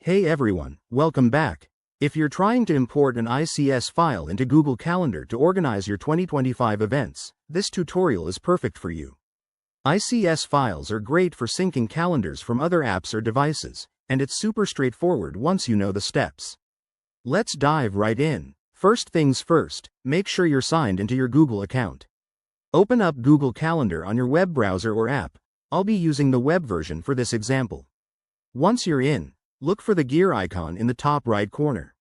Hey everyone, welcome back. If you're trying to import an ICS file into Google Calendar to organize your 2025 events, this tutorial is perfect for you. ICS files are great for syncing calendars from other apps or devices, and it's super straightforward once you know the steps. Let's dive right in. First things first, make sure you're signed into your Google account. Open up Google Calendar on your web browser or app. I'll be using the web version for this example. Once you're in, look for the gear icon in the top right corner.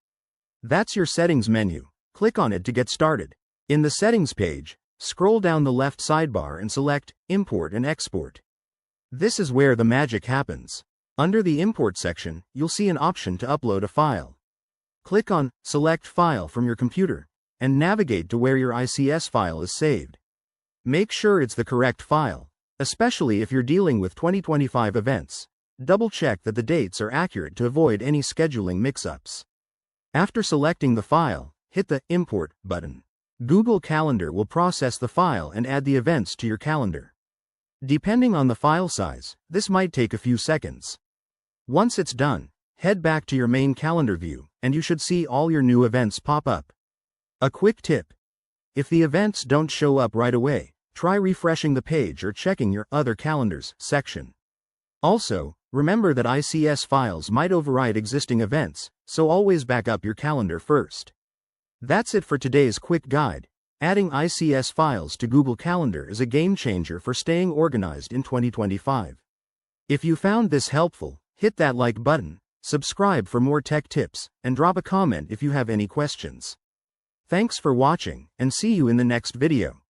That's your settings menu. Click on it to get started. In the settings page, scroll down the left sidebar and select Import and Export. This is where the magic happens. Under the Import section, you'll see an option to upload a file. Click on Select File from your computer and navigate to where your ICS file is saved. Make sure it's the correct file, especially if you're dealing with 2025 events. Double-check that the dates are accurate to avoid any scheduling mix-ups. After selecting the file, hit the Import button. Google Calendar will process the file and add the events to your calendar. Depending on the file size, this might take a few seconds. Once it's done, head back to your main calendar view, and you should see all your new events pop up. A quick tip: if the events don't show up right away, try refreshing the page or checking your Other Calendars section. Also, remember that ICS files might override existing events, so always back up your calendar first. That's it for today's quick guide. Adding ICS files to Google Calendar is a game changer for staying organized in 2025. If you found this helpful, hit that like button, subscribe for more tech tips, and drop a comment if you have any questions. Thanks for watching, and see you in the next video.